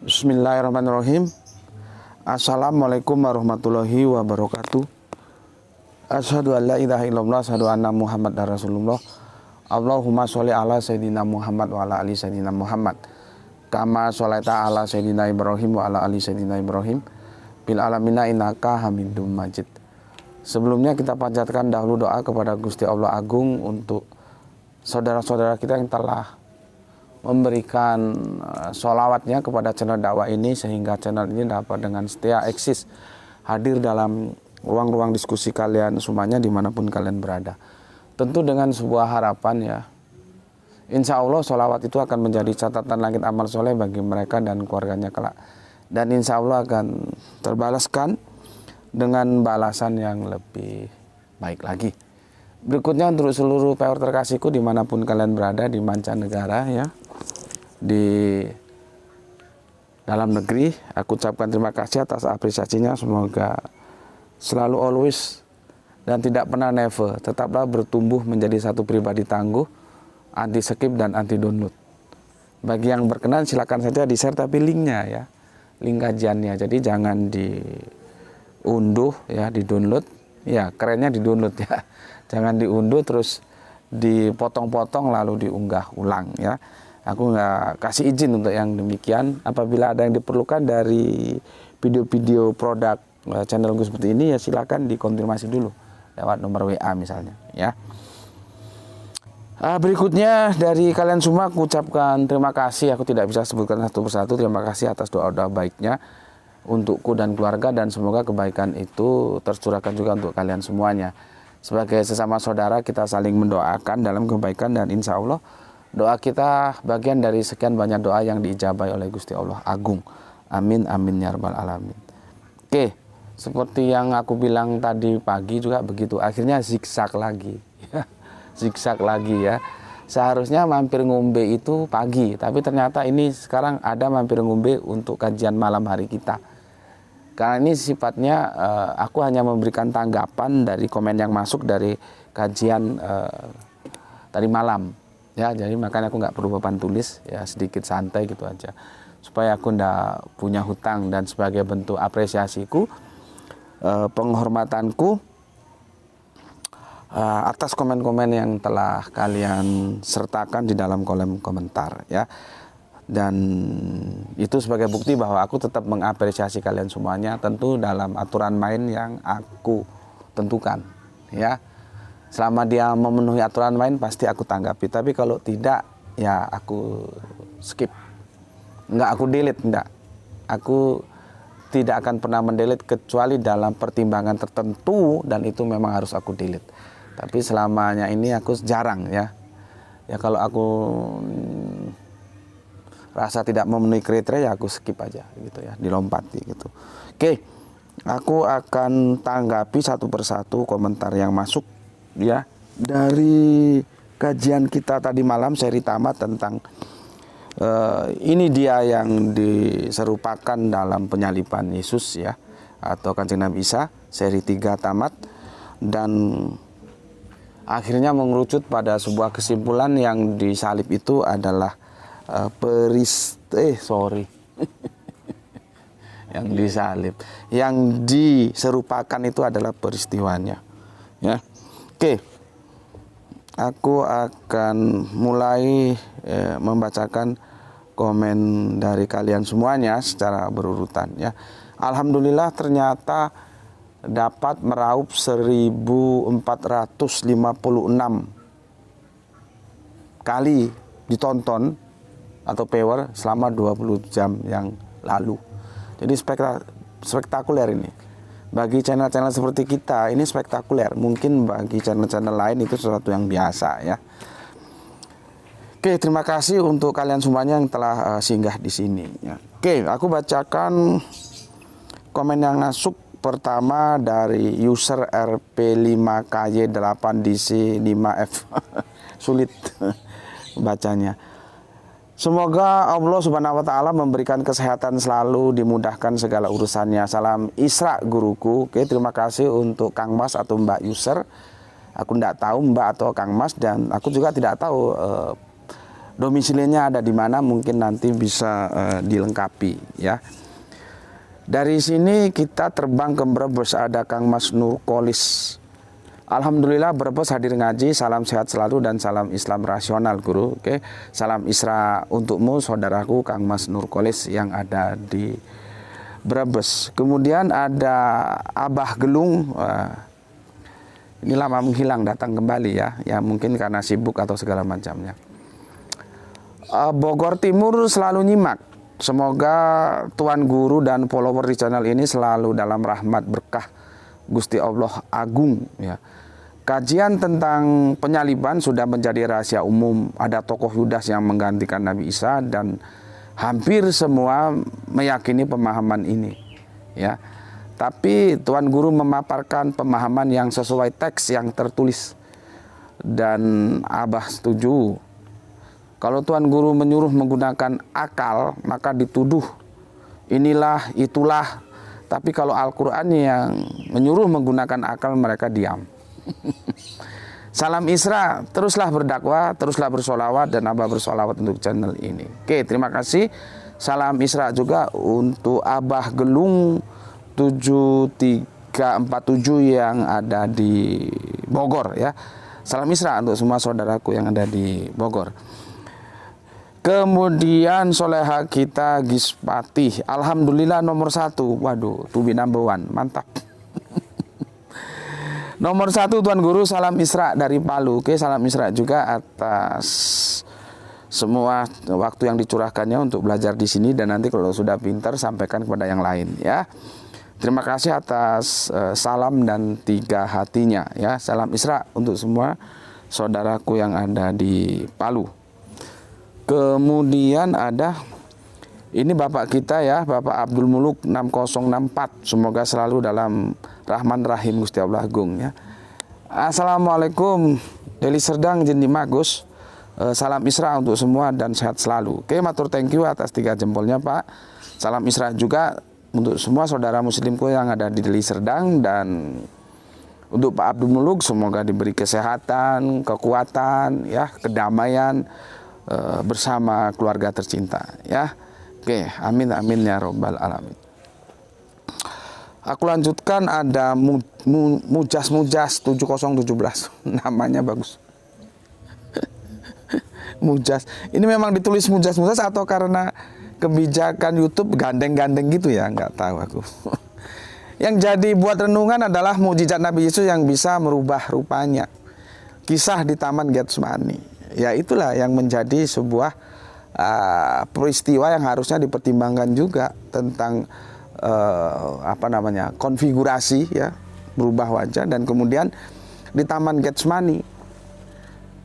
Bismillahirrahmanirrahim. Assalamualaikum warahmatullahi wabarakatuh. Asyhadu an la ilaha illallah, asyhadu anna Muhammadar Rasulullah. Allahumma sholli ala sayyidina Muhammad wa ala ali sayyidina Muhammad. Kama sholaita ala sayyidina Ibrahim wa ala ali sayyidina Ibrahim. Bil alamina innaka Hamidum Majid. Sebelumnya kita panjatkan dahulu doa kepada Gusti Allah Agung untuk saudara-saudara kita yang telah memberikan sholawatnya kepada channel dakwah ini, sehingga channel ini dapat dengan setia eksis hadir dalam ruang-ruang diskusi kalian semuanya dimanapun kalian berada. Tentu dengan sebuah harapan ya, insya Allah sholawat itu akan menjadi catatan langit amal soleh bagi mereka dan keluarganya kelak, dan insya Allah akan terbalaskan dengan balasan yang lebih baik lagi. Berikutnya untuk seluruh viewer terkasihku dimanapun kalian berada, di mancanegara ya, di dalam negeri, aku ucapkan terima kasih atas apresiasinya. Semoga selalu always dan tidak pernah never tetaplah bertumbuh menjadi satu pribadi tangguh, anti skip dan anti download. Bagi yang berkenan silakan saja di share, tapi linknya ya, link kajiannya, jadi jangan diunduh ya, di download ya, kerennya di download ya, jangan diunduh terus dipotong-potong lalu diunggah ulang ya. Aku nggak kasih izin untuk yang demikian. Apabila ada yang diperlukan dari video-video produk channel gue seperti ini ya, silakan dikonfirmasi dulu lewat nomor WA misalnya ya. Berikutnya dari kalian semua aku ucapkan terima kasih. Aku tidak bisa sebutkan satu persatu. Terima kasih atas doa-doa baiknya untukku dan keluarga, dan semoga kebaikan itu tercurahkan juga untuk kalian semuanya. Sebagai sesama saudara kita saling mendoakan dalam kebaikan, dan insya Allah doa kita bagian dari sekian banyak doa yang diijabai oleh Gusti Allah Agung. Amin amin ya rabbal alamin. Oke, seperti yang aku bilang tadi pagi juga begitu, akhirnya zigzag lagi ya. Zigzag lagi ya. Seharusnya mampir ngombe itu pagi, tapi ternyata ini sekarang ada mampir ngombe untuk kajian malam hari kita. Karena ini sifatnya aku hanya memberikan tanggapan dari komen yang masuk dari kajian tadi malam ya, jadi makanya aku nggak perlu beban tulis ya, sedikit santai gitu aja supaya aku ndak punya hutang, dan sebagai bentuk apresiasiku, penghormatanku atas komen-komen yang telah kalian sertakan di dalam kolom komentar ya, dan itu sebagai bukti bahwa aku tetap mengapresiasi kalian semuanya, tentu dalam aturan main yang aku tentukan ya. Selama dia memenuhi aturan main pasti aku tanggapi, tapi kalau tidak ya aku skip, nggak aku delete, nggak, aku tidak akan pernah mendelete kecuali dalam pertimbangan tertentu, dan itu memang harus aku delete. Tapi selamanya ini aku jarang ya, kalau aku rasa tidak memenuhi kriteria ya aku skip aja gitu ya, dilompati gitu. Oke, aku akan tanggapi satu persatu komentar yang masuk ya dari kajian kita tadi malam, seri tamat tentang ini dia yang diserupakan dalam penyaliban Yesus ya, atau Kanjeng Nabi Isa, seri 3 tamat, dan akhirnya mengerucut pada sebuah kesimpulan yang disalib itu adalah yang disalib, yang diserupakan itu adalah peristiwanya ya. Oke, aku akan mulai membacakan komen dari kalian semuanya secara berurutan ya. Alhamdulillah ternyata dapat meraup 1456 kali ditonton atau viewer selama 20 jam yang lalu. Jadi spektakuler ini. Bagi channel-channel seperti kita ini spektakuler. Mungkin bagi channel-channel lain itu sesuatu yang biasa ya. Oke, terima kasih untuk kalian semuanya yang telah singgah di sini ya. Oke, aku bacakan komen yang masuk. Pertama dari user RP5KY8DC5F. Sulit bacanya. Semoga Allah Subhanahu wa Ta'ala memberikan kesehatan selalu, dimudahkan segala urusannya. Salam Isra guruku. Oke, terima kasih untuk Kang Mas atau Mbak user. Aku tidak tahu Mbak atau Kang Mas, dan aku juga tidak tahu domisilinya ada di mana, mungkin nanti bisa dilengkapi ya. Dari sini kita terbang ke Brebes, ada Kang Mas Nurkolis. Alhamdulillah Brebes hadir ngaji, salam sehat selalu dan salam Islam rasional guru. Oke, salam Isra untukmu saudaraku Kang Mas Nurkolis yang ada di Brebes. Kemudian ada Abah Gelung, ini lama menghilang datang kembali ya mungkin karena sibuk atau segala macamnya. Bogor Timur selalu nyimak, semoga Tuan Guru dan follower di channel ini selalu dalam rahmat berkah Gusti Allah Agung ya. Kajian tentang penyaliban sudah menjadi rahasia umum. Ada tokoh Yudas yang menggantikan Nabi Isa dan hampir semua meyakini pemahaman ini ya. Tapi Tuan Guru memaparkan pemahaman yang sesuai teks yang tertulis dan Abah setuju. Kalau Tuan Guru menyuruh menggunakan akal maka dituduh inilah itulah. Tapi kalau Al-Quran yang menyuruh menggunakan akal mereka diam. Salam Isra, teruslah berdakwah, teruslah bersolawat dan Abah bersolawat untuk channel ini. Oke, terima kasih. Salam Isra juga untuk Abah Gelung 7347 yang ada di Bogor ya. Salam Isra untuk semua saudaraku yang ada di Bogor. Kemudian soleha kita Gispati, alhamdulillah nomor 1. Waduh, to be number 1, mantap. Nomor 1 Tuan Guru, salam Isra dari Palu. Oke, salam Isra juga atas semua waktu yang dicurahkannya untuk belajar di sini dan nanti kalau sudah pintar sampaikan kepada yang lain ya. Terima kasih atas salam dan 3 hatinya ya. Salam Isra untuk semua saudaraku yang ada di Palu. Kemudian ada ini Bapak kita ya, Bapak Abdul Muluk 6064. Semoga selalu dalam Rahman Rahim Gusti Allah Agung ya. Assalamualaikum Deli Serdang Jindi Magus. Salam Isra untuk semua dan sehat selalu. Oke, matur thank you atas 3 jempolnya Pak. Salam Isra juga untuk semua saudara muslimku yang ada di Deli Serdang dan untuk Pak Abdul Muluk semoga diberi kesehatan, kekuatan ya, kedamaian bersama keluarga tercinta ya. Oke, amin amin ya robbal alamin. Aku lanjutkan, ada Mujas 7017 namanya bagus. Mujas, ini memang ditulis Mujas atau karena kebijakan YouTube gandeng-gandeng gitu ya, nggak tahu aku. Yang jadi buat renungan adalah mukjizat Nabi Yesus yang bisa merubah rupanya. Kisah di Taman Getsemani. Ya itulah yang menjadi sebuah peristiwa yang harusnya dipertimbangkan juga tentang konfigurasi ya, berubah wajah. Dan kemudian di Taman Getsemani,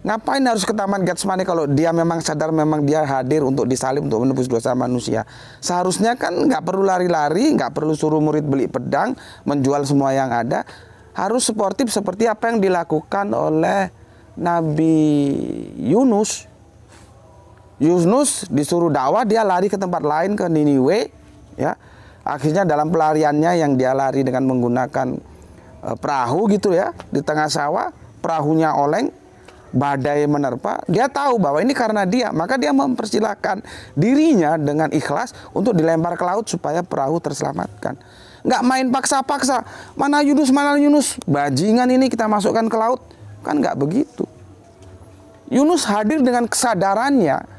ngapain harus ke Taman Getsemani kalau dia memang sadar memang dia hadir untuk disalib untuk menebus dosa manusia? Seharusnya kan nggak perlu lari-lari, nggak perlu suruh murid beli pedang, menjual semua yang ada. Harus sportif seperti apa yang dilakukan oleh Nabi Yunus. Yunus disuruh dakwah, dia lari ke tempat lain, ke Niniwe ya. Akhirnya dalam pelariannya yang dia lari dengan menggunakan perahu gitu ya, di tengah sawah, perahunya oleng, badai menerpa, dia tahu bahwa ini karena dia, maka dia mempersilahkan dirinya dengan ikhlas untuk dilempar ke laut supaya perahu terselamatkan. Nggak main paksa-paksa, mana Yunus, bajingan ini kita masukkan ke laut, kan nggak begitu. Yunus hadir dengan kesadarannya,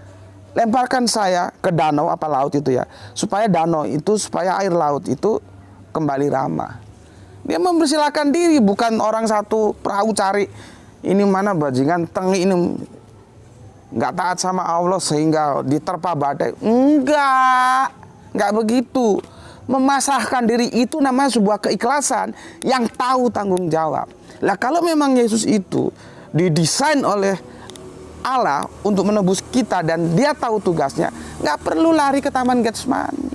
lemparkan saya ke danau apa laut itu ya, supaya danau itu, supaya air laut itu kembali ramah. Dia mempersilahkan diri, bukan orang satu perahu cari ini mana bajingan tengi ini nggak taat sama Allah sehingga diterpa badai. Nggak begitu. Memasrahkan diri itu namanya sebuah keikhlasan yang tahu tanggung jawab. Lah kalau memang Yesus itu didesain oleh Allah untuk menebus kita dan dia tahu tugasnya, nggak perlu lari ke Taman Getsemani.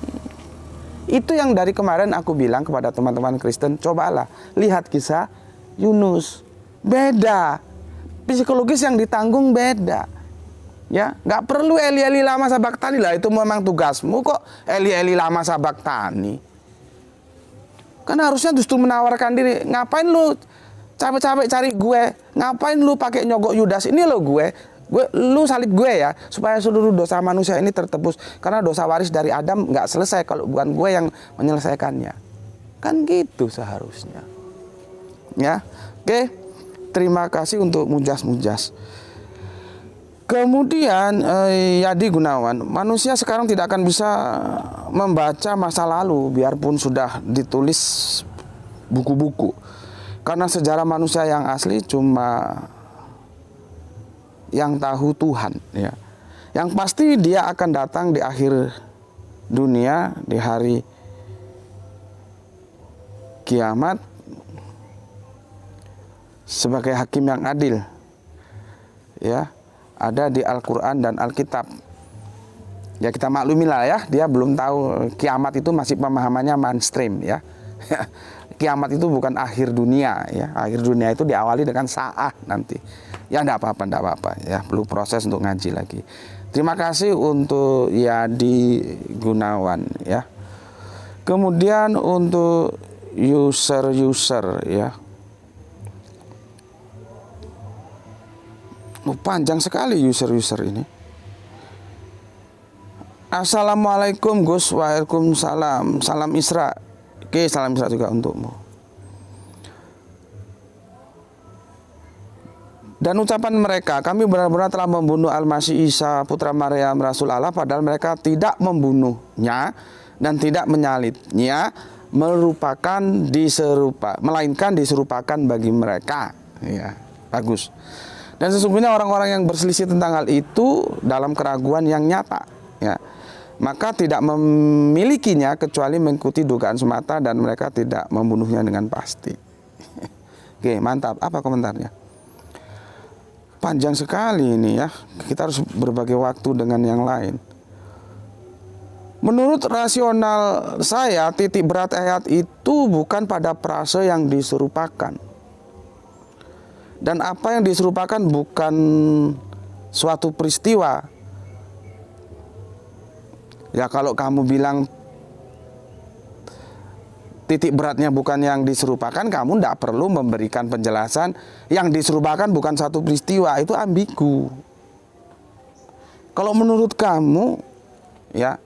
Itu yang dari kemarin aku bilang kepada teman-teman Kristen, cobalah lihat kisah Yunus. Beda, psikologis yang ditanggung beda. Ya, nggak perlu Eli lama sabaktani lah, itu memang tugasmu kok. Eli lama sabaktani. Kan harusnya justru menawarkan diri. Ngapain lu capek-capek cari gue? Ngapain lu pakai nyogok Yudas? Ini lo gue. Lu salib gue ya, supaya seluruh dosa manusia ini tertebus. Karena dosa waris dari Adam nggak selesai kalau bukan gue yang menyelesaikannya. Kan gitu seharusnya. Ya, oke. Terima kasih untuk mujas-mujas. Kemudian Yadi Gunawan, manusia sekarang tidak akan bisa membaca masa lalu biarpun sudah ditulis buku-buku. Karena sejarah manusia yang asli cuma yang tahu Tuhan, ya. Yang pasti dia akan datang di akhir dunia, di hari kiamat sebagai hakim yang adil. Ya, ada di Al-Qur'an dan Alkitab. Ya kita maklumi lah ya, dia belum tahu kiamat itu masih pemahamannya mainstream ya. Kiamat itu bukan akhir dunia ya. Akhir dunia itu diawali dengan saat nanti. Ya enggak apa-apa ya, perlu proses untuk ngaji lagi. Terima kasih untuk Yadi Gunawan ya. Kemudian untuk user ya. Panjang sekali user ini. Assalamualaikum Gus. Waalaikumsalam. Salam Isra. Oke, salam Isra juga untukmu. Dan ucapan mereka, kami benar-benar telah membunuh Al-Masih Isa putra Maryam Rasul Allah, padahal mereka tidak membunuhnya dan tidak menyalibnya, melainkan diserupakan bagi mereka. Ya, bagus. Dan sesungguhnya orang-orang yang berselisih tentang hal itu dalam keraguan yang nyata, ya. Maka tidak memilikinya kecuali mengikuti dugaan semata dan mereka tidak membunuhnya dengan pasti. Oke, mantap. Apa komentarnya? Panjang sekali ini ya. Kita harus berbagi waktu dengan yang lain. Menurut rasional saya, titik berat ayat itu bukan pada frase yang diserupakan. Dan apa yang diserupakan bukan suatu peristiwa. Ya kalau kamu bilang titik beratnya bukan yang diserupakan, kamu tidak perlu memberikan penjelasan yang diserupakan bukan satu peristiwa, itu ambigu. Kalau menurut kamu, ya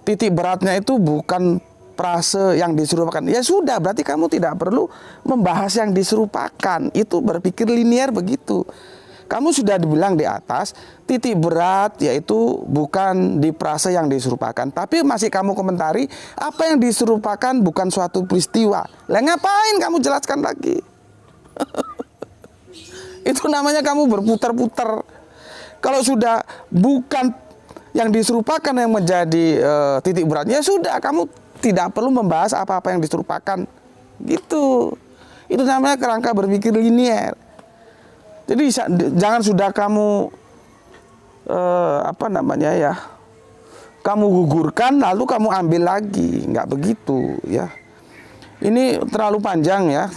titik beratnya itu bukan frase yang diserupakan, ya sudah, berarti kamu tidak perlu membahas yang diserupakan. Itu berpikir linier begitu. Kamu sudah dibilang di atas, titik berat yaitu bukan di frase yang diserupakan. Tapi masih kamu komentari, apa yang diserupakan bukan suatu peristiwa. Lah ngapain kamu jelaskan lagi? Itu namanya kamu berputar-putar. Kalau sudah bukan yang diserupakan yang menjadi titik beratnya, ya sudah, kamu tidak perlu membahas apa-apa yang diserupakan. Gitu. Itu namanya kerangka berpikir linier. Jadi jangan sudah kamu kamu gugurkan lalu kamu ambil lagi, nggak begitu ya. Ini terlalu panjang ya.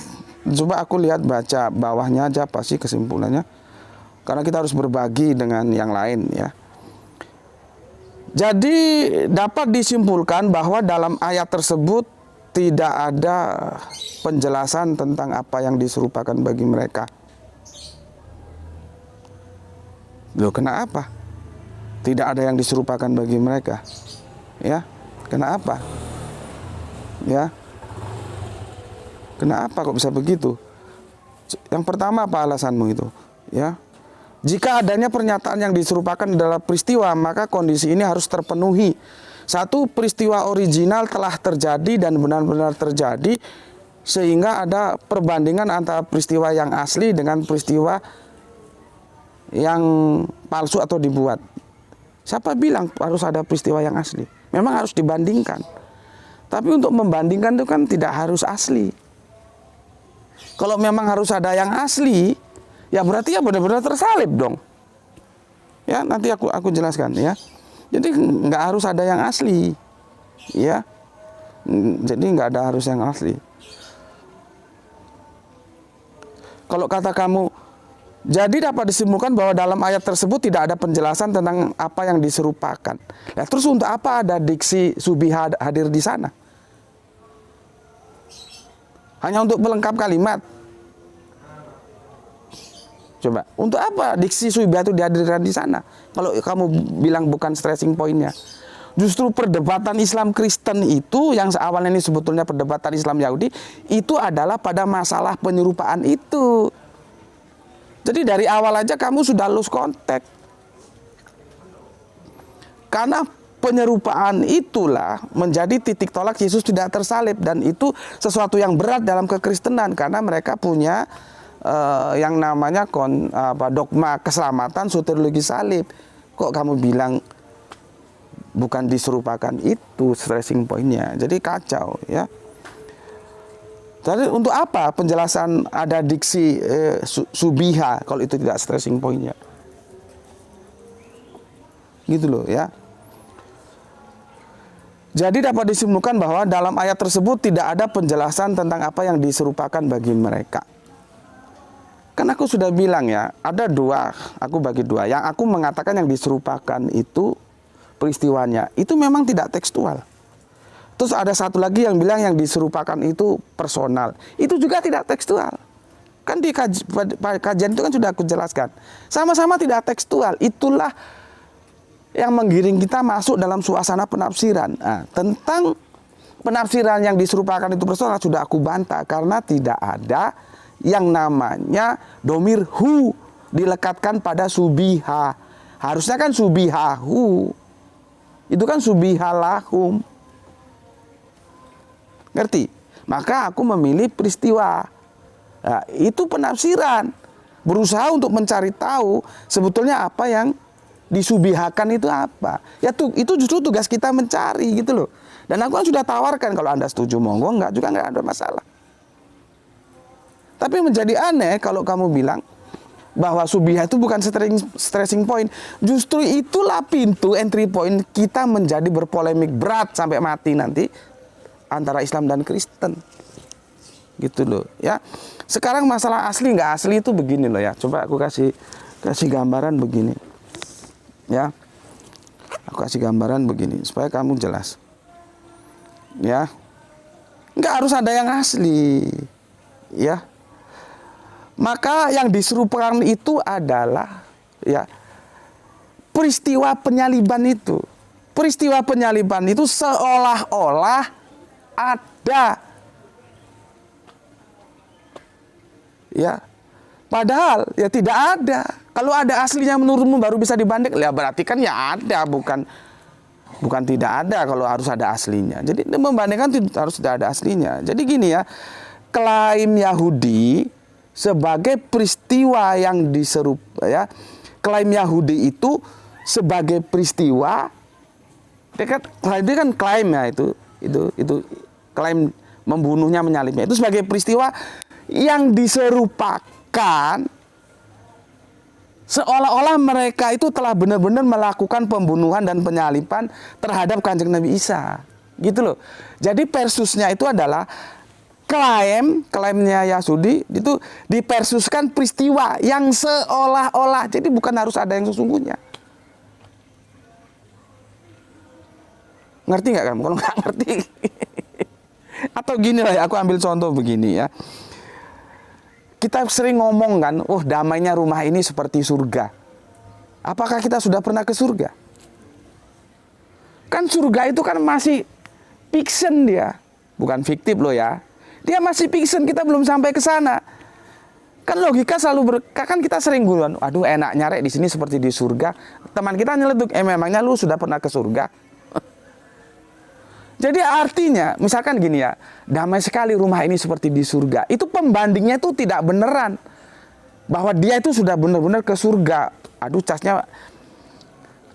Coba aku lihat baca bawahnya aja apa sih kesimpulannya. Karena kita harus berbagi dengan yang lain ya. Jadi dapat disimpulkan bahwa dalam ayat tersebut tidak ada penjelasan tentang apa yang diserupakan bagi mereka. Loh, kenapa? Tidak ada yang diserupakan bagi mereka. Ya, kenapa? Ya, kenapa kok bisa begitu? Yang pertama apa alasanmu itu? Ya, jika adanya pernyataan yang diserupakan adalah peristiwa, maka kondisi ini harus terpenuhi. Satu, peristiwa original telah terjadi dan benar-benar terjadi, sehingga ada perbandingan antara peristiwa yang asli dengan peristiwa yang palsu atau dibuat. Siapa bilang harus ada peristiwa yang asli? Memang harus dibandingkan. Tapi untuk membandingkan itu kan tidak harus asli. Kalau memang harus ada yang asli, ya berarti ya benar-benar tersalib dong. Ya, nanti aku jelaskan ya. Jadi nggak harus ada yang asli. Ya. Jadi nggak ada harus yang asli. Kalau kata kamu, jadi dapat disimpulkan bahwa dalam ayat tersebut tidak ada penjelasan tentang apa yang diserupakan. Ya, terus untuk apa ada diksi subiha hadir di sana? Hanya untuk melengkap kalimat. Coba, untuk apa diksi subihah itu dihadirkan di sana? Kalau kamu bilang bukan stressing pointnya. Justru perdebatan Islam Kristen itu, yang awalnya ini sebetulnya perdebatan Islam Yahudi, itu adalah pada masalah penyerupaan itu. Jadi dari awal aja kamu sudah lose contact. Karena penyerupaan itulah menjadi titik tolak Yesus tidak tersalib. Dan itu sesuatu yang berat dalam kekristenan. Karena mereka punya yang namanya dogma keselamatan soteriologi salib. Kok kamu bilang bukan diserupakan, itu stressing pointnya. Jadi kacau ya. Jadi untuk apa penjelasan ada diksi subihah kalau itu tidak stressing pointnya? Gitu loh ya. Jadi dapat disimpulkan bahwa dalam ayat tersebut tidak ada penjelasan tentang apa yang diserupakan bagi mereka. Kan aku sudah bilang ya, ada dua, aku bagi dua. Yang aku mengatakan yang diserupakan itu peristiwanya, itu memang tidak tekstual. Terus ada satu lagi yang bilang yang diserupakan itu personal. Itu juga tidak tekstual. Kan di kajian itu kan sudah aku jelaskan. Sama-sama tidak tekstual. Itulah yang menggiring kita masuk dalam suasana penafsiran. Nah, tentang penafsiran yang diserupakan itu personal sudah aku bantah. Karena tidak ada yang namanya domir hu dilekatkan pada subihah. Harusnya kan subihahu. Itu kan subihalahum. Ngerti? Maka aku memilih peristiwa. Nah, itu penafsiran. Berusaha untuk mencari tahu sebetulnya apa yang disubihakan itu apa. Ya itu justru tugas kita mencari gitu loh. Dan aku kan sudah tawarkan, kalau Anda setuju monggo, enggak juga enggak ada masalah. Tapi menjadi aneh kalau kamu bilang bahwa subihah itu bukan stressing point. Justru itulah pintu entry point kita menjadi berpolemik berat sampai mati nanti antara Islam dan Kristen. Gitu loh ya. Sekarang masalah asli nggak asli itu begini loh ya. Coba aku kasih gambaran begini. Ya. Aku kasih gambaran begini supaya kamu jelas. Ya. Nggak harus ada yang asli. Ya. Maka yang diserupakan itu adalah ya peristiwa penyaliban itu. Peristiwa penyaliban itu seolah-olah ada. Ya. Padahal ya tidak ada. Kalau ada aslinya menurutmu baru bisa dibanding, ya berarti kan ya ada, bukan tidak ada kalau harus ada aslinya. Jadi membandingkan harus tidak ada aslinya. Jadi gini ya, klaim Yahudi sebagai peristiwa yang ya, klaim Yahudi itu sebagai peristiwa, dia kan klaim ya itu klaim membunuhnya, menyalibnya itu sebagai peristiwa yang diserupakan seolah-olah mereka itu telah benar-benar melakukan pembunuhan dan penyaliban terhadap Kanjeng Nabi Isa, gitu loh. Jadi persusnya itu adalah klaimnya Yahudi itu dipersuskan peristiwa yang seolah-olah. Jadi bukan harus ada yang sesungguhnya. Ngerti nggak kamu? Kalau nggak ngerti. Atau gini lah ya, aku ambil contoh begini ya. Kita sering ngomong kan, oh damainya rumah ini seperti surga. Apakah kita sudah pernah ke surga? Kan surga itu kan masih fiction dia. Bukan fiktif loh ya. Dia masih fiction, kita belum sampai ke sana. Kan logika selalu kan kita sering gulan, aduh enaknya rek di sini seperti di surga. Teman kita nyeletuk, memangnya lu sudah pernah ke surga? Jadi artinya, misalkan gini ya, damai sekali rumah ini seperti di surga. Itu pembandingnya itu tidak beneran. Bahwa dia itu sudah benar-benar ke surga. Aduh casnya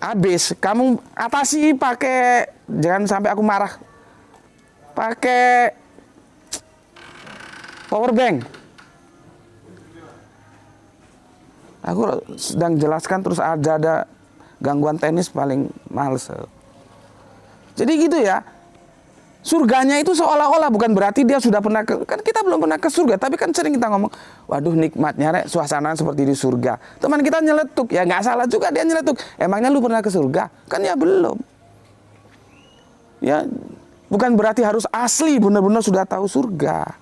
habis. Kamu atasi pakai, jangan sampai aku marah. Pakai power bank. Aku sedang jelaskan terus ada gangguan teknis paling males. Jadi gitu ya. Surganya itu seolah-olah, bukan berarti dia sudah pernah kan kita belum pernah ke surga, tapi kan sering kita ngomong, waduh nikmatnya rek, suasana seperti di surga. Teman kita nyeletuk, ya nggak salah juga dia nyeletuk. Emangnya lu pernah ke surga? Kan ya belum. Ya, bukan berarti harus asli benar-benar sudah tahu surga.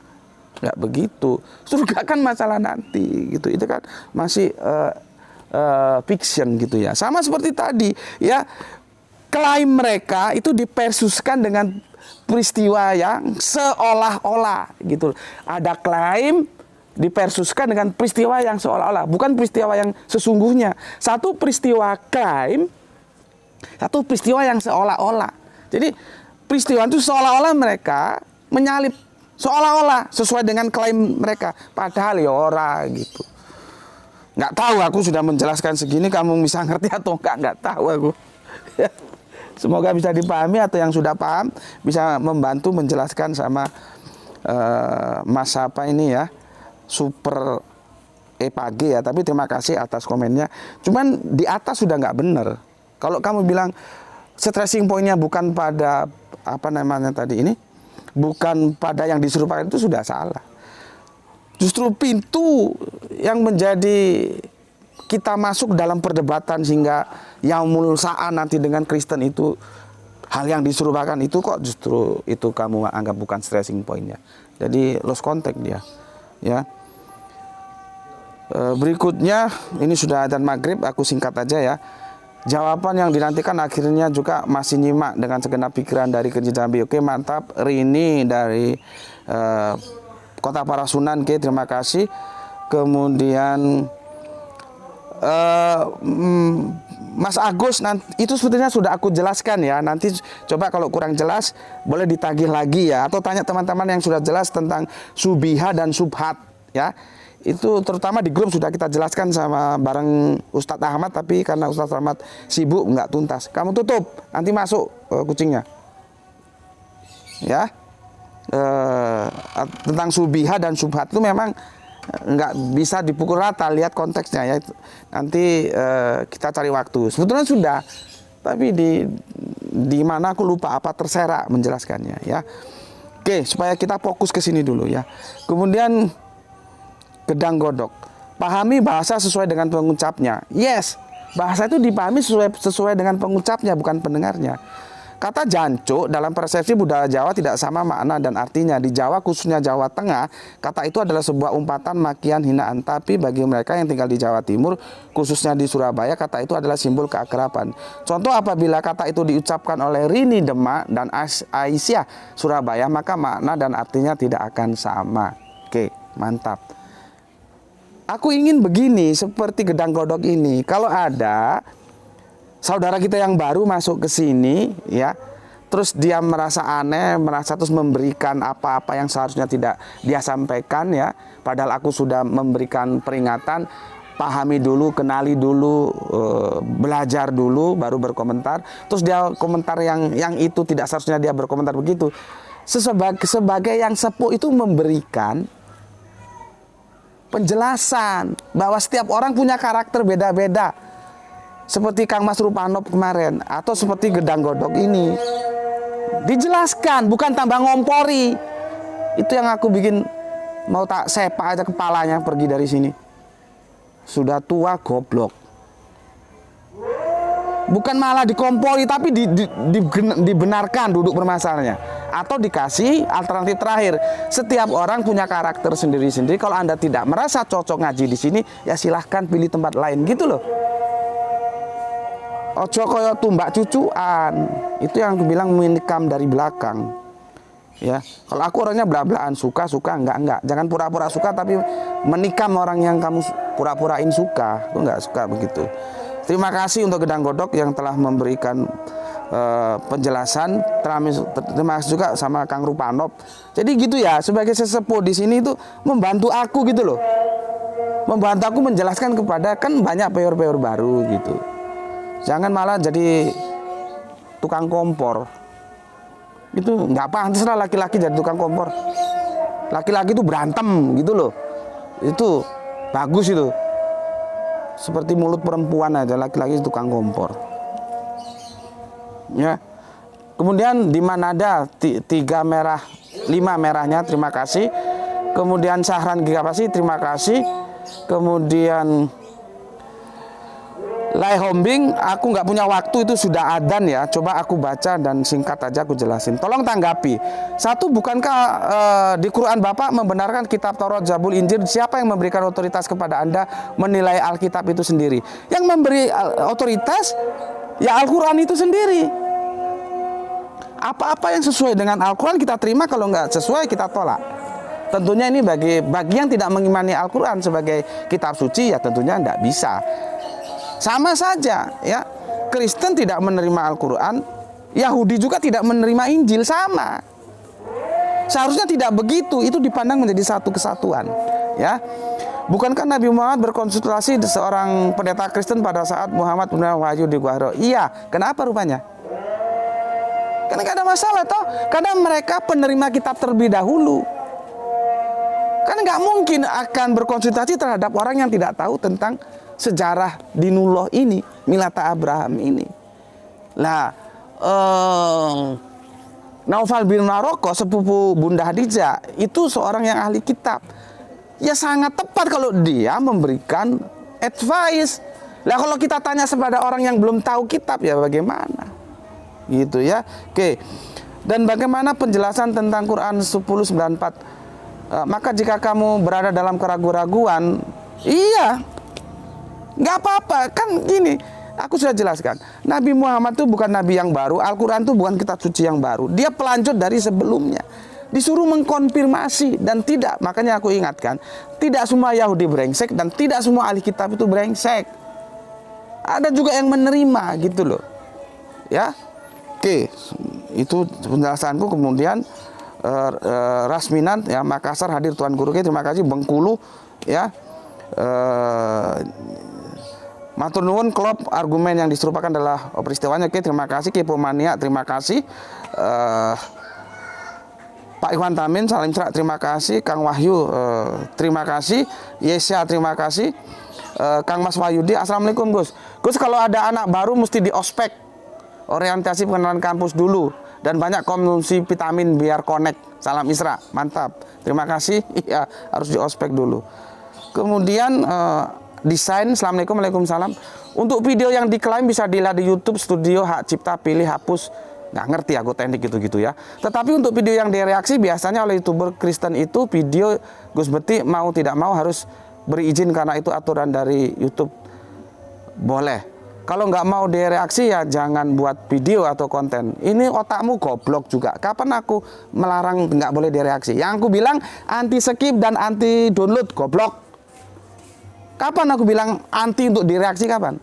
Nggak begitu. Surga kan masalah nanti gitu. Itu kan masih fiction gitu ya. Sama seperti tadi ya, klaim mereka itu dipersuskan dengan peristiwa yang seolah-olah gitu. Ada klaim dipersuskan dengan peristiwa yang seolah-olah, bukan peristiwa yang sesungguhnya. Satu peristiwa klaim, satu peristiwa yang seolah-olah. Jadi peristiwa itu seolah-olah mereka menyalip, seolah-olah sesuai dengan klaim mereka, padahal ya ora gitu. Nggak tahu, aku sudah menjelaskan segini, kamu bisa ngerti atau nggak tahu aku. Semoga bisa dipahami, atau yang sudah paham bisa membantu menjelaskan sama Mas apa ini ya, Super Epage ya. Tapi terima kasih atas komennya. Cuman di atas sudah nggak benar. Kalau kamu bilang stressing pointnya bukan pada apa namanya tadi ini, bukan pada yang diserupakan, itu sudah salah. Justru pintu yang menjadi kita masuk dalam perdebatan sehingga yaumul sa'a nanti dengan Kristen itu hal yang diserupakan itu, kok justru itu kamu anggap bukan stressing pointnya. Jadi lost contact dia ya. Berikutnya ini sudah adzan maghrib, aku singkat aja ya. Jawaban yang dinantikan akhirnya juga masih nyimak dengan segenap pikiran dari Kerja Jambi. Oke, mantap. Rini dari Kota Parasunan, oke, terima kasih. Kemudian Mas Agus, nanti itu sebetulnya sudah aku jelaskan ya. Nanti coba kalau kurang jelas boleh ditagih lagi ya, atau tanya teman-teman yang sudah jelas tentang subiha dan subhat ya. Itu terutama di grup sudah kita jelaskan sama bareng Ustadz Ahmad, tapi karena Ustadz Ahmad sibuk nggak tuntas. Kamu tutup, nanti masuk kucingnya ya. Tentang subiha dan subhat itu memang nggak bisa dipukul rata, lihat konteksnya ya. Nanti kita cari waktu. Sebetulnya sudah, tapi di mana aku lupa, apa terserak menjelaskannya ya. Oke, supaya kita fokus ke sini dulu ya. Kemudian gedang godok, pahami bahasa sesuai dengan pengucapnya. Yes, bahasa itu dipahami sesuai dengan pengucapnya, bukan pendengarnya. Kata jancuk dalam persepsi budaya Jawa tidak sama makna dan artinya. Di Jawa, khususnya Jawa Tengah, kata itu adalah sebuah umpatan, makian, hinaan. Tapi bagi mereka yang tinggal di Jawa Timur, khususnya di Surabaya, kata itu adalah simbol keakraban. Contoh, apabila kata itu diucapkan oleh Rini Demak dan Aisyah Surabaya, maka makna dan artinya tidak akan sama. Oke, mantap. Aku ingin begini, seperti gedang godok ini. Kalau ada saudara kita yang baru masuk ke sini ya, terus dia merasa aneh, merasa terus memberikan apa-apa yang seharusnya tidak dia sampaikan ya, padahal aku sudah memberikan peringatan, pahami dulu, kenali dulu, belajar dulu baru berkomentar. Terus dia komentar yang itu tidak seharusnya dia berkomentar begitu. Sebagai yang sepuh itu memberikan penjelasan bahwa setiap orang punya karakter beda-beda. Seperti Kang Mas Rupanop kemarin, atau seperti gedang godok ini. Dijelaskan, bukan tambah ngompori. Itu yang aku bikin mau tak sepak aja kepalanya pergi dari sini. Sudah tua goblok. Bukan malah dikompori, tapi dibenarkan duduk bermasalahnya. Atau dikasih alternatif terakhir. Setiap orang punya karakter sendiri-sendiri. Kalau Anda tidak merasa cocok ngaji di sini, ya silahkan pilih tempat lain gitu loh. Ojo koyo tumbak cucuan. Itu yang aku bilang menikam dari belakang. Ya, kalau aku orangnya belak-belakan, suka enggak. Jangan pura-pura suka tapi menikam orang yang kamu pura-purain suka. Aku enggak suka begitu. Terima kasih untuk gedang godok yang telah memberikan penjelasan. Terima kasih juga sama Kang Rupanop. Jadi gitu ya, sebagai sesepuh di sini itu membantu aku gitu loh. Membantu aku menjelaskan kepada, kan banyak peyor-peyor baru gitu. Jangan malah jadi tukang kompor. Itu nggak pantas lah laki-laki jadi tukang kompor. Laki-laki itu berantem gitu loh. Itu bagus itu. Seperti mulut perempuan aja, laki-laki tukang kompor. Ya. Kemudian di Manada 3 merah, 5 merahnya, terima kasih. Kemudian Sahran Gigapasi, terima kasih. Kemudian Baik Hombing, aku nggak punya waktu, itu sudah adzan ya. Coba aku baca dan singkat aja aku jelasin. Tolong tanggapi. Satu, bukankah di Quran Bapak membenarkan kitab Taurat, Zabur, Injil? Siapa yang memberikan otoritas kepada Anda menilai Alkitab itu sendiri? Yang memberi otoritas ya Al-Quran itu sendiri. Apa-apa yang sesuai dengan Al-Quran kita terima, kalau nggak sesuai kita tolak. Tentunya ini bagi yang tidak mengimani Al-Quran sebagai kitab suci ya tentunya tidak bisa. Sama saja ya, Kristen tidak menerima Al-Quran, Yahudi juga tidak menerima Injil, sama. Seharusnya tidak begitu, itu dipandang menjadi satu kesatuan ya. Bukankah Nabi Muhammad berkonsultasi seorang pendeta Kristen pada saat Muhammad menerima wahyu di Gua Hira? Iya, kenapa rupanya? Karena gak ada masalah toh, karena mereka penerima kitab terlebih dahulu. Kan nggak mungkin akan berkonsultasi terhadap orang yang tidak tahu tentang sejarah Dinullah ini, Milata Abraham ini. Nah, Naufal bin Maroko, sepupu Bunda Khadijah, itu seorang yang ahli kitab. Ya sangat tepat kalau dia memberikan advice. Lah kalau kita tanya kepada orang yang belum tahu kitab ya bagaimana? Gitu ya. Oke. Dan bagaimana penjelasan tentang Quran 10:94? Maka jika kamu berada dalam keraguan-raguan, iya, nggak apa-apa. Kan gini, aku sudah jelaskan. Nabi Muhammad itu bukan nabi yang baru, Al-Quran itu bukan kitab suci yang baru. Dia pelanjut dari sebelumnya. Disuruh mengkonfirmasi dan tidak. Makanya aku ingatkan, tidak semua Yahudi brengsek dan tidak semua ahli kitab itu brengsek. Ada juga yang menerima gitu loh. Ya, oke, itu penjelasanku. Kemudian Rasminan ya, Makassar hadir Tuan Guru, terima kasih. Bengkulu ya, matur nuwun klub argumen yang diserupakan adalah peristiwanya. Oke, terima kasih. Kipomania, terima kasih. Pak Iwan Tamin, salim serak, terima kasih. Kang Wahyu, terima kasih. Yesya, terima kasih. Kang Mas Wahyudi, assalamualaikum Gus. Gus, kalau ada anak baru mesti di ospek, orientasi pengenalan kampus dulu. Dan banyak konsumsi vitamin biar connect. Salam Isra, mantap. Terima kasih. Iya, harus di ospek dulu. Kemudian desain, assalamualaikum, waalaikumsalam. Untuk video yang diklaim bisa dilihat di YouTube Studio Hak Cipta, pilih hapus. Nggak ngerti aku teknik gitu-gitu ya. Tetapi untuk video yang direaksi biasanya oleh YouTuber Kristen itu video Gus Beti mau tidak mau harus berizin karena itu aturan dari YouTube. Boleh. Kalau nggak mau direaksi ya jangan buat video atau konten. Ini otakmu goblok juga. Kapan aku melarang nggak boleh direaksi? Yang aku bilang anti skip dan anti download, goblok. Kapan aku bilang anti untuk direaksi, kapan?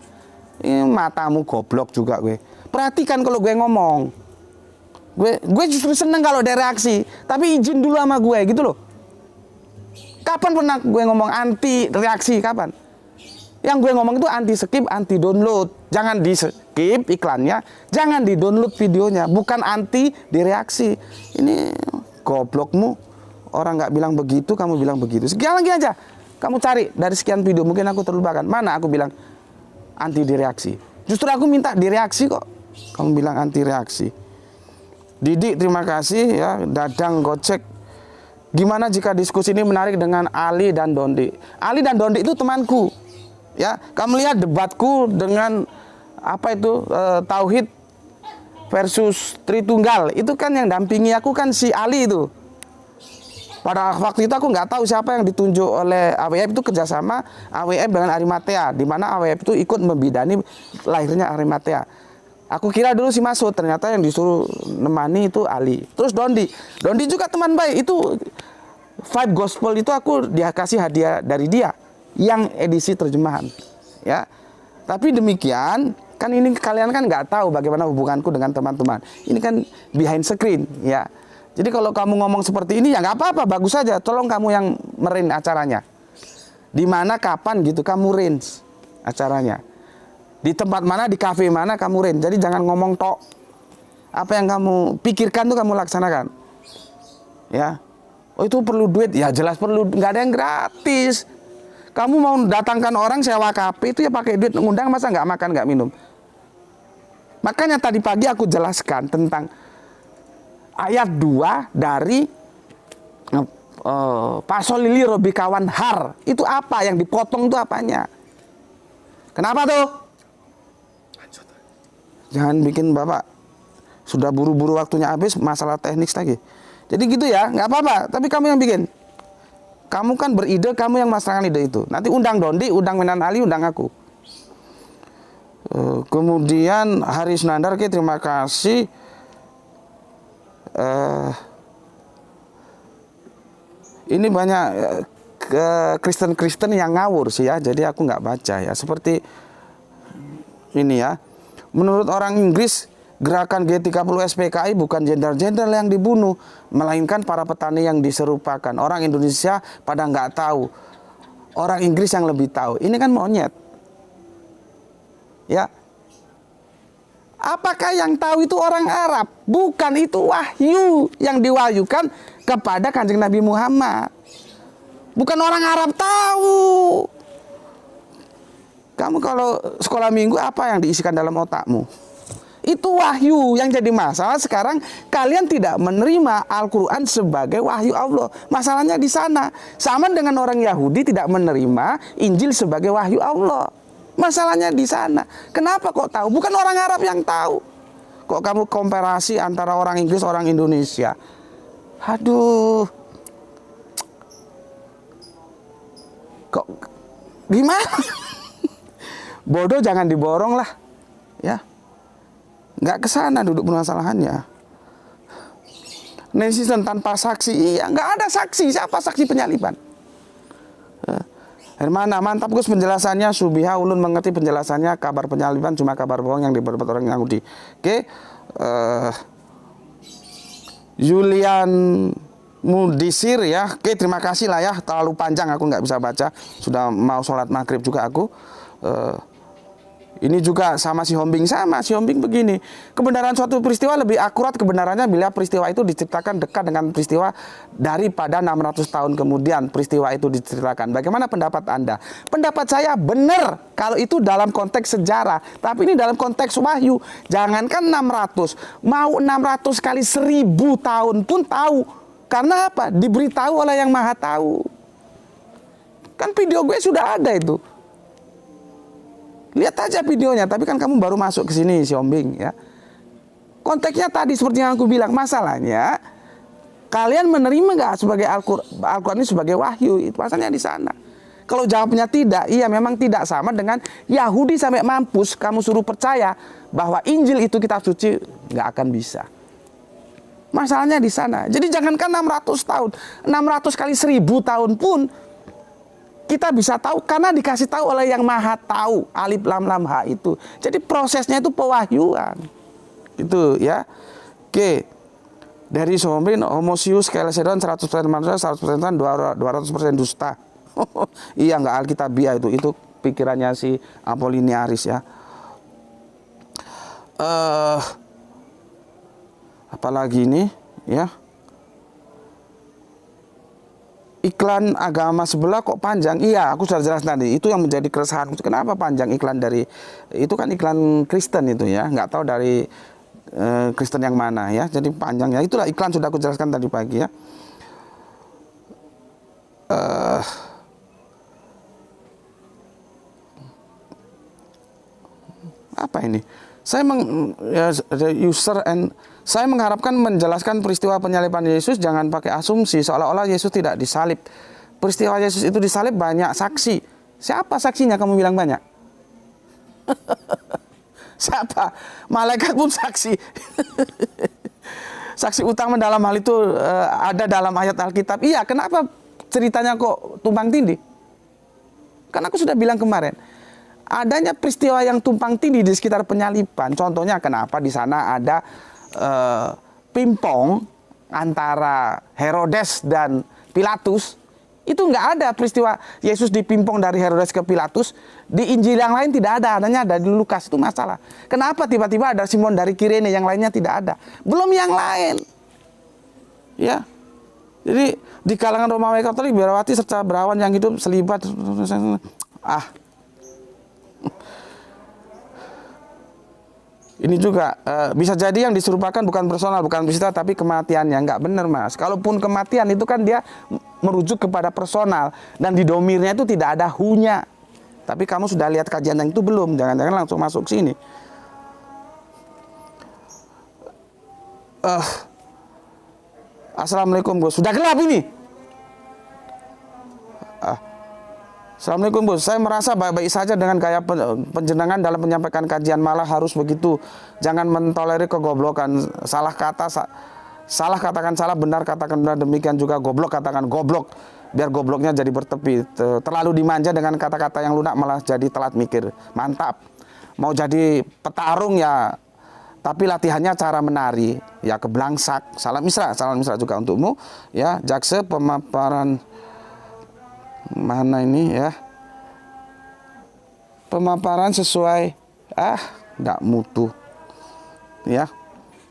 Ini matamu goblok juga gue. Perhatikan kalau gue ngomong. Gue justru seneng kalau direaksi. Tapi izin dulu sama gue gitu loh. Kapan pernah gue ngomong anti reaksi, kapan? Yang gue ngomong itu anti skip, anti download. Jangan di skip iklannya, jangan di download videonya. Bukan anti direaksi. Ini goblokmu. Orang nggak bilang begitu, kamu bilang begitu. Sekian lagi aja. Kamu cari dari sekian video, mungkin aku terlupakan. Mana aku bilang anti direaksi? Justru aku minta direaksi kok. Kamu bilang anti reaksi. Didik, terima kasih ya. Dadang Gocek. Gimana jika diskusi ini menarik dengan Ali dan Dondi? Ali dan Dondi itu temanku. Ya, kamu lihat debatku dengan apa itu Tauhid versus Tritunggal, itu kan yang dampingi aku kan si Ali itu. Pada waktu itu aku nggak tahu siapa yang ditunjuk oleh AWF, itu kerjasama AWF dengan Arimatea, di mana AWF itu ikut membidani lahirnya Arimatea. Aku kira dulu si Masud, ternyata yang disuruh nemani itu Ali. Terus Dondi juga teman baik. Itu Vibe Gospel itu aku dikasih hadiah dari dia yang edisi terjemahan ya. Tapi demikian kan, ini kalian kan nggak tahu bagaimana hubunganku dengan teman-teman. Ini kan behind screen ya. Jadi kalau kamu ngomong seperti ini ya nggak apa-apa, bagus saja. Tolong kamu yang merin acaranya. Di mana, kapan gitu kamu range acaranya. Di tempat mana, di kafe mana kamu range. Jadi jangan ngomong tok. Apa yang kamu pikirkan tuh kamu laksanakan. Ya. Oh itu perlu duit, ya jelas perlu. Nggak ada yang gratis. Kamu mau datangkan orang sewa kafe itu ya pakai duit, ngundang masa nggak makan nggak minum. Makanya tadi pagi aku jelaskan tentang ayat 2 dari Pasolili Robikawan Har. Itu apa yang dipotong itu apanya? Kenapa tuh? Jangan bikin Bapak sudah buru-buru waktunya habis, masalah teknik lagi. Jadi gitu ya, nggak apa-apa. Tapi kamu yang bikin. Kamu kan beride, kamu yang masangkan ide itu. Nanti undang Dondi, undang Menan Ali, undang aku. Kemudian Haris Nandar, terima kasih. Ini banyak Kristen-Kristen yang ngawur sih ya. Jadi aku nggak baca ya. Seperti ini ya. Menurut orang Inggris, gerakan G30 SPKI bukan jenderal-jenderal yang dibunuh, melainkan para petani yang diserupakan. Orang Indonesia pada nggak tahu, orang Inggris yang lebih tahu. Ini kan monyet. Ya, apakah yang tahu itu orang Arab? Bukan, itu wahyu yang diwahyukan kepada Kanjeng Nabi Muhammad. Bukan orang Arab tahu. Kamu kalau sekolah minggu apa yang diisikan dalam otakmu? Itu wahyu. Yang jadi masalah sekarang kalian tidak menerima Al-Quran sebagai wahyu Allah. Masalahnya di sana. Sama dengan orang Yahudi tidak menerima Injil sebagai wahyu Allah. Masalahnya di sana. Kenapa kok tahu? Bukan orang Arab yang tahu. Kok kamu komparasi antara orang Inggris, orang Indonesia? Aduh. Kok gimana? Bodoh jangan diborong lah. Ya. Nggak kesana duduk permasalahannya. Netizen tanpa saksi, iya nggak ada saksi. Siapa saksi penyaliban? Hermana, mantap Gus penjelasannya. Subiha ulun mengerti penjelasannya. Kabar penyaliban cuma kabar bohong yang dibuat orang Yahudi. Oke. Julian Mudisir ya. Oke, terima kasih lah ya. Terlalu panjang aku nggak bisa baca. Sudah mau sholat maghrib juga aku. Ini juga sama si Hombing, begini. Kebenaran suatu peristiwa lebih akurat kebenarannya bila peristiwa itu diceritakan dekat dengan peristiwa daripada 600 tahun kemudian peristiwa itu diceritakan. Bagaimana pendapat Anda? Pendapat saya benar kalau itu dalam konteks sejarah. Tapi ini dalam konteks wahyu. Jangankan 600, mau 600 kali 1000 tahun pun tahu. Karena apa? Diberitahu oleh yang maha tahu. Kan video gue sudah ada itu. Lihat aja videonya, tapi kan kamu baru masuk ke sini si Ombing ya. Konteksnya tadi seperti yang aku bilang, masalahnya kalian menerima nggak sebagai Al-Quran ini sebagai wahyu? Itu masalahnya di sana. Kalau jawabnya tidak, iya memang tidak, sama dengan Yahudi sampai mampus kamu suruh percaya bahwa Injil itu kitab suci, nggak akan bisa. Masalahnya di sana. Jadi jangankan 600 tahun, 600 kali 1000 tahun pun kita bisa tahu karena dikasih tahu oleh yang maha tahu, alif lam lam ha itu. Jadi prosesnya itu pewahyuan. Itu ya. Oke. Dari Sombrin, homosius, Kelesedon 100% manusia, 100% Tuhan, 200% dusta. Iya nggak alkitabiah itu. Itu pikirannya si Apolliniaris ya. Apalagi ini ya. Iklan agama sebelah kok panjang? Iya, aku sudah jelas tadi. Itu yang menjadi keresahan. Kenapa panjang iklan dari itu kan iklan Kristen itu ya, nggak tahu dari Kristen yang mana ya. Jadi panjang ya. Itulah iklan sudah aku jelaskan tadi pagi ya. Apa ini? Saya mengharapkan menjelaskan peristiwa penyaliban Yesus jangan pakai asumsi seolah-olah Yesus tidak disalib. Peristiwa Yesus itu disalib banyak saksi. Siapa saksinya kamu bilang banyak? Siapa? Malaikat pun saksi. Saksi utama dalam hal itu ada dalam ayat Alkitab. Iya, kenapa ceritanya kok tumpang tindih? Kan aku sudah bilang kemarin. Adanya peristiwa yang tumpang tindih di sekitar penyaliban. Contohnya kenapa di sana ada pimpong antara Herodes dan Pilatus. Itu nggak ada peristiwa Yesus dipimpong dari Herodes ke Pilatus. Di Injil yang lain tidak ada, adanya ada di Lukas. Itu masalah. Kenapa tiba-tiba ada Simon dari Kirene, yang lainnya tidak ada? Belum yang lain. Ya. Jadi di kalangan Romawi Katolik, biarawati serta berawan yang hidup selibat. Ini juga bisa jadi yang diserupakan bukan personal, bukan peristiwa, tapi kematiannya. Nggak benar mas. Kalaupun kematian itu kan dia merujuk kepada personal. Dan di domirnya itu tidak ada hu-nya. Tapi kamu sudah lihat kajian yang itu belum? Jangan-jangan langsung masuk sini. Assalamualaikum bos, sudah gelap ini. Assalamualaikum bos, saya merasa baik-baik saja dengan gaya penjenengan dalam menyampaikan kajian, malah harus begitu. Jangan mentolerir kegoblokan. Salah kata, salah katakan salah, benar katakan benar, demikian juga goblok katakan goblok. Biar gobloknya jadi bertepi. Terlalu dimanja dengan kata-kata yang lunak malah jadi telat mikir. Mantap. Mau jadi petarung ya, tapi latihannya cara menari. Ya keblangsak. Salam misra juga untukmu. Ya, jakse pemaparan mana ini ya? Pemaparan sesuai nggak mutu. Ya.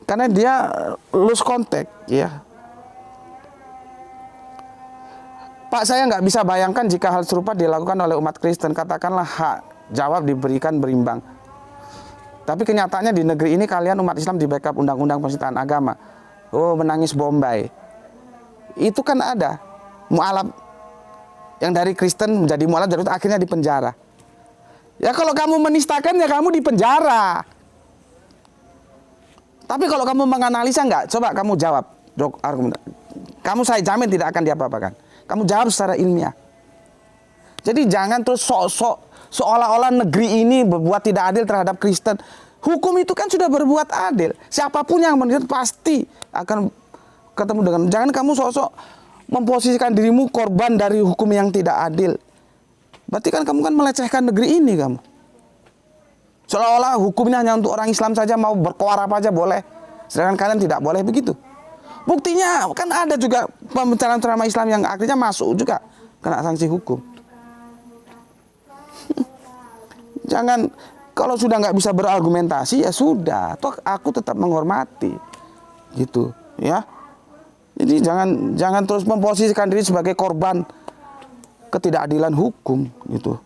Karena dia lose contact ya. Pak, saya nggak bisa bayangkan jika hal serupa dilakukan oleh umat Kristen. Katakanlah hak jawab diberikan berimbang. Tapi kenyataannya di negeri ini kalian umat Islam di backup undang-undang penistaan agama. Oh, menangis Bombay. Itu kan ada mualaf yang dari Kristen menjadi mualaf, dari akhirnya di penjara. Ya kalau kamu menistakan ya kamu di penjara. Tapi kalau kamu menganalisa enggak, coba kamu jawab. Kamu saya jamin tidak akan diapa-apakan. Kamu jawab secara ilmiah. Jadi jangan terus seolah-olah negeri ini berbuat tidak adil terhadap Kristen. Hukum itu kan sudah berbuat adil. Siapapun yang menurut pasti akan ketemu dengan. Jangan kamu sok-sok memposisikan dirimu korban dari hukum yang tidak adil. Berarti kan kamu kan melecehkan negeri ini kamu. Seolah-olah hukum ini hanya untuk orang Islam saja, mau berkoar apa aja boleh. Sedangkan kalian tidak boleh begitu. Buktinya kan ada juga pembicaraan Islam yang akhirnya masuk juga kena sanksi hukum. Jangan, kalau sudah nggak bisa berargumentasi ya sudah, toh aku tetap menghormati, gitu, ya. Jadi jangan terus memposisikan diri sebagai korban ketidakadilan hukum, gitu.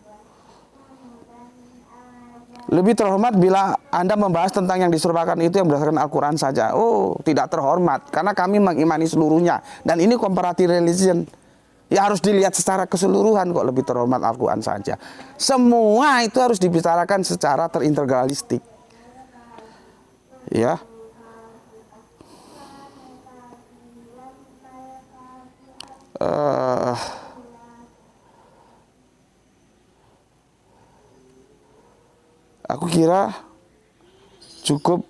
Lebih terhormat bila Anda membahas tentang yang diserupakan itu yang berdasarkan Al-Quran saja. Oh, tidak terhormat. Karena kami mengimani seluruhnya. Dan ini comparative religion. Ya harus dilihat secara keseluruhan kok, lebih terhormat Al-Quran saja. Semua itu harus dibicarakan secara terintegralistik. Ya. Aku kira cukup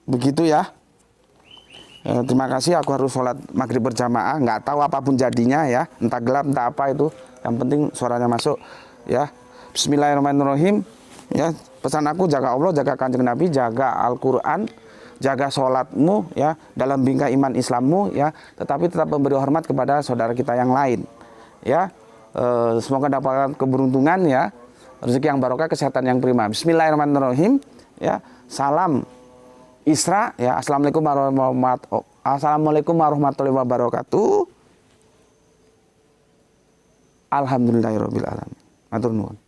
begitu ya. Terima kasih, aku harus sholat maghrib berjamaah. Nggak tahu apapun jadinya ya, entah gelap entah apa itu. Yang penting suaranya masuk ya. Bismillahirrahmanirrahim. Ya, pesan aku jaga Allah, jaga Kanjeng Nabi, jaga Al-Quran, jaga sholatmu ya, dalam bingkai iman Islammu ya. Tetapi tetap memberi hormat kepada saudara kita yang lain ya. Semoga dapat keberuntungan ya, rezeki yang barokah, kesehatan yang prima. Bismillahirrahmanirrahim ya. Salam Isra ya. Assalamualaikum warahmatullahi wabarakatuh. Alhamdulillahirabbil alamin. Matur nuwun.